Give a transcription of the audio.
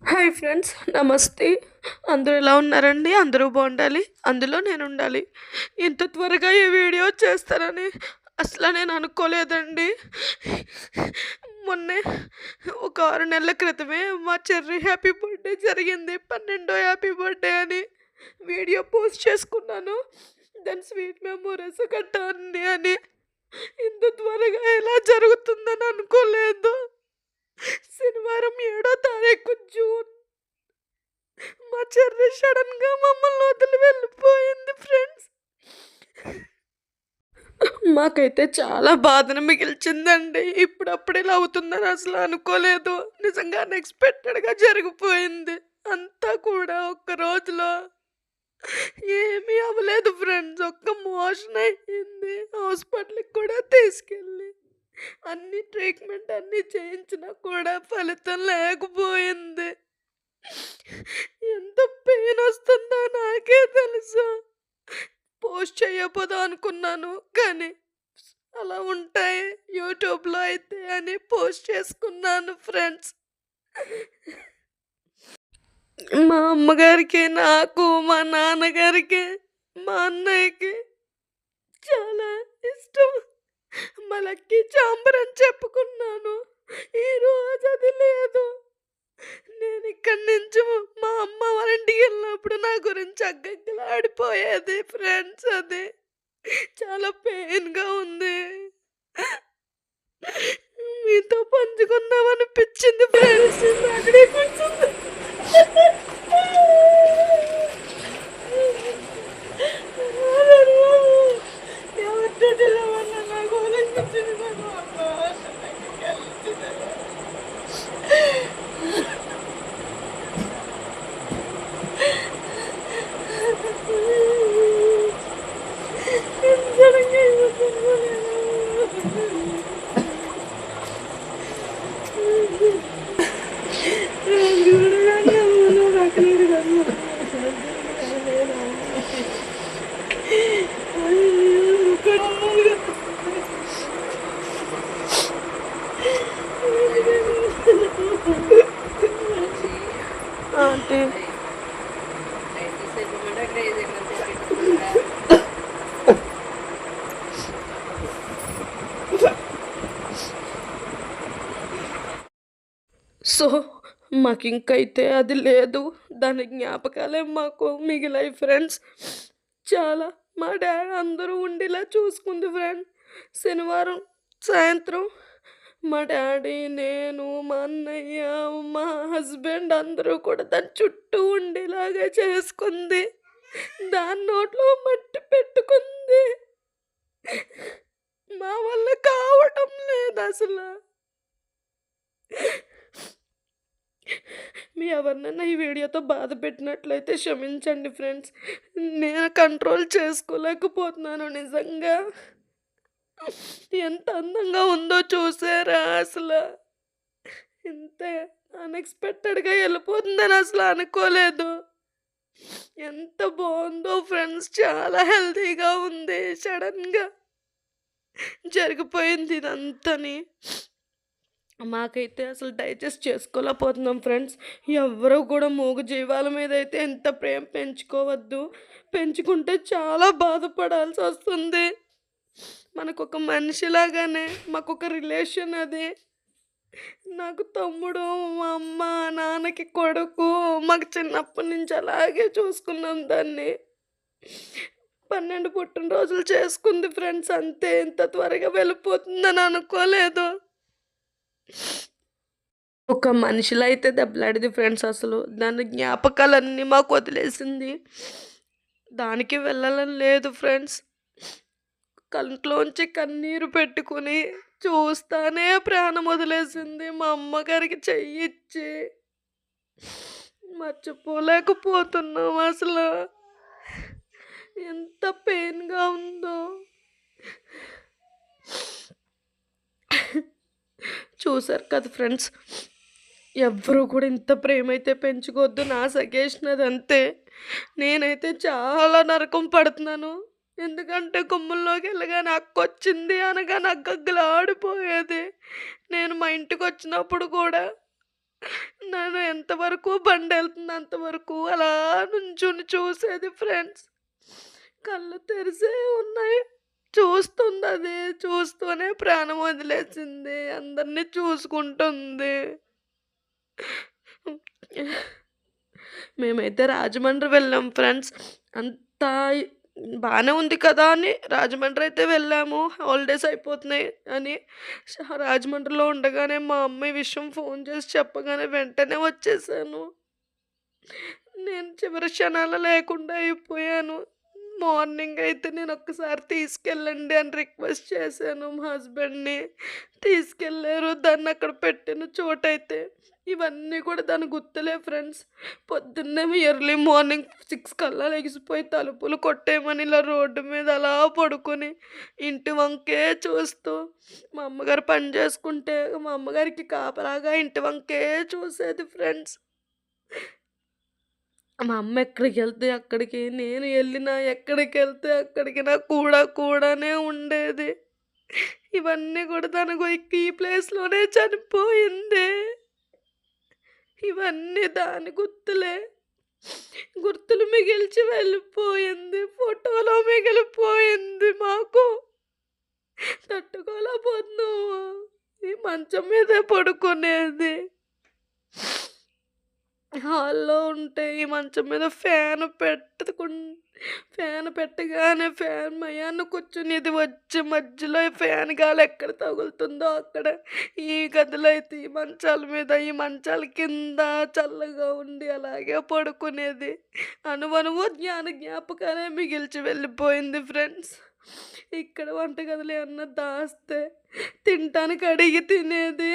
Hi friends, నమస్తే. అందరూ ఎలా ఉన్నారండి? అందరూ బాగుండాలి. అందులో నేనుండాలి. ఇంత త్వరగా ఈ వీడియో చేస్తానని అసల నేను అనుకోలేదండి. మొన్నే ఒక 6 నెలల క్రితమే మా చెర్రీ హ్యాపీ బర్త్‌డే జరిగింది. 12 హ్యాపీ బర్త్‌డే అని వీడియో పోస్ట్ చేసుకున్నాను. దాని స్వీట్ మెమోరీస్ గట్టా అన్నీ అని. ఇంత త్వరగా ఇలా జరుగుతుందని అనుకోలేదు. శనివారం 7వ తారీఖు జూన్ మా చెర్రి సడన్‌గా మమ్మల్ని వదిలి వెళ్ళిపోయింది ఫ్రెండ్స్. మాకైతే చాలా బాధను మిగిల్చిందండి. ఇప్పుడప్పుడు ఇలా అవుతుందని అసలు అనుకోలేదు. నిజంగా అన్‌ఎక్స్‌పెక్టెడ్‌గా జరిగిపోయింది. అంతా కూడా ఒక్క రోజులో ఏమీ అవ్వలేదు ఫ్రెండ్స్. ఒక్క మోషన్ అయింది. హాస్పిటల్‌కి కూడా తీసుకెళ్ళి అన్ని ట్రీట్మెంట్ అన్నీ చేయించినా కూడా ఫలితం లేకపోయింది. ఎంత పెయిన్ వస్తుందో నాకే తెలుసు. పోస్ట్ చేయకపోదాం అనుకున్నాను. కానీ అలా ఉంటాయి యూట్యూబ్‌లో అయితే అని పోస్ట్ చేసుకున్నాను ఫ్రెండ్స్. మా అమ్మగారికి, నాకు, మా నాన్నగారికి, మా అన్నయ్యకి చాలా ఇష్టం. మా లక్కీ చాంబర్ అని చెప్పుకున్నాను. ఈరోజు అది లేదు. నేనిక్కడి నుంచి మా అమ్మ వాళ్ళ ఇంటికెళ్ళినప్పుడు నా గురించి అగ్గగ్గలాడిపోయేది ఫ్రెండ్స్ అది. చాలా పెయిన్‌గా ఉంది. మీతో పంచుకుందామనిపిచ్చింది ఫ్రెండ్స్. అక్కడే కూర్చుంది. ఎవరితో తెలవన్న నాకు అనిపించింది నాకు అమ్మ. సడన్‌గా అయిపోతుంది. ఆంటీ సో, మాకింకైతే అది లేదు. దాని జ్ఞాపకాలే మాకు మిగిలాయి ఫ్రెండ్స్. చాలా మా డాడీ అందరూ ఉండేలా చూసుకుంది ఫ్రెండ్. శనివారం సాయంత్రం మా డాడీ, నేను, మా అన్నయ్య, మా హస్బెండ్ అందరూ కూడా దాని చుట్టూ ఉండేలాగా చేసుకుంది. దాని నోట్లో మట్టి పెట్టుకుంది. మా వల్ల కావటం లేదసల. మీ ఎవరినైనా ఈ వీడియోతో బాధ పెట్టినట్లయితే క్షమించండి ఫ్రెండ్స్. నేను కంట్రోల్ చేసుకోలేకపోతున్నాను నిజంగా. ఎంత అందంగా ఉందో చూసారా అసల. ఇంత అన్‌ఎక్స్‌పెక్టెడ్‌గా వెళ్ళిపోతుందని అసలు అనుకోలేదు. ఎంత బావుందో ఫ్రెండ్స్. చాలా హెల్తీగా ఉంది. సడన్‌గా జరిగిపోయింది ఇదంతని. మాకైతే అసలు డైజెస్ట్ చేసుకోలేకపోతున్నాం ఫ్రెండ్స్. ఎవ్వరు కూడా మూగజీవాల మీదైతే ఇంత ప్రేమ పెంచుకోవద్దు. పెంచుకుంటే చాలా బాధపడాల్సొస్తుంది. మనకొక మనిషిలాగానే మాకొక రిలేషన్ అది. నాకు తమ్ముడు, మా అమ్మ, నాన్నకి కొడుకు. మాకు చిన్నప్పటి నుంచి అలాగే చూసుకున్నాం దాన్ని. 12 పుట్టినరోజులు చేసుకుంది ఫ్రెండ్స్ అంతే. ఇంత త్వరగా వెళ్ళిపోతుందని అనుకోలేదు. ఒక మనిషిలా అయితే దెబ్బలాడింది ఫ్రెండ్స్ అసలు. దాని జ్ఞాపకాలన్నీ మాకు వదిలేసింది. దానికి వెళ్ళాలని లేదు ఫ్రెండ్స్. కంట్లోంచి కన్నీరు పెట్టుకొని చూస్తానే ప్రాణం వదిలేసింది. మా అమ్మగారికి చెయ్యిచ్చి మర్చిపోలేకపోతున్నాం అసలు. ఎంత పెయిన్‌గా ఉందో. చూసారు కదా ఫ్రెండ్స్. ఎవ్వరు కూడా ఇంత ప్రేమైతే పెంచుకోవద్దు. నా సజెషన్ అదంతే. నేనైతే చాలా నరకం పడుతున్నాను. ఎందుకంటే గుమ్ముల్లోకి వెళ్ళగానే అక్కొచ్చింది అనగానే అగ్గగ్గలాడిపోయేది. నేను మా ఇంటికొచ్చినప్పుడు కూడా నన్ను ఎంతవరకు బండెళ్తుంది అంతవరకు అలా నుంచొని చూసేది ఫ్రెండ్స్. కళ్ళు తెరిసే ఉన్నాయి. చూస్తుందది. చూస్తూనే ప్రాణం వదిలేసింది. అందరిని చూసుకుంటుంది. మేమైతే రాజమండ్రి వెళ్ళాం ఫ్రెండ్స్. అంతా బానే ఉంది కదా అని రాజమండ్రి అయితే వెళ్ళాము. హాలిడేస్ అయిపోతున్నాయి అని. రాజమండ్రిలో ఉండగానే మా అమ్మ ఈ విషయం ఫోన్ చేసి చెప్పగానే వెంటనే వచ్చేసాను. నేను చివరి క్షణాల్లో లేకుండా అయిపోయాను. మార్నింగ్ అయితే నేనొక్కసారి తీసుకెళ్ళండి అని రిక్వెస్ట్ చేశాను మా హస్బెండ్‌ని. తీసుకెళ్లారు. దాన్నక్కడ పెట్టిన చోటైతే ఇవన్నీ కూడా దానికి గుర్తులే ఫ్రెండ్స్. పొద్దున్నే ఎర్లీ మార్నింగ్ 6 కల్లా లెగిసిపోయి తలుపులు కొట్టేయమని ఇలా రోడ్డు మీద అలా పడుకొని ఇంటి వంకే చూస్తూ మా అమ్మగారు పని చేసుకుంటే మా అమ్మగారికి కాపలాగా ఇంటి వంకే చూసేది ఫ్రెండ్స్. మా అమ్మ ఎక్కడికెళ్తే అక్కడికి, నేను ఎళ్ళినా ఎక్కడికెళ్తే అక్కడికి నాకు కూడానే ఉండేది. ఇవన్నీ కూడా తను ఈ ప్లేస్‌లోనే చనిపోయింది. ఇవన్నీ దాని గుర్తులే. గుర్తులు మిగిల్చి వెళ్ళిపోయింది. ఫోటోలో మిగిలిపోయింది మాకు. తట్టుకోలేకపోతున్నాము. ఈ మంచం మీదే పడుకునేది. హాల్‌లో ఉంటే ఈ మంచం మీద ఫ్యాన్ పెట్టగానే ఫ్యాన్ మయాన కూర్చునేది. వచ్చి మధ్యలో ఈ ఫ్యాన్ గాలి ఎక్కడ తగులుతుందో అక్కడ. ఈ గదిలో అయితే ఈ మంచాల మీద, ఈ మంచాల కింద చల్లగా ఉండి అలాగే పడుకునేది. అణువణువు జ్ఞాపకాలే మిగిల్చి వెళ్ళిపోయింది ఫ్రెండ్స్. ఇక్కడ వంటగదిలో ఏమన్నా దాస్తే తినటానికి అడిగి తినేది.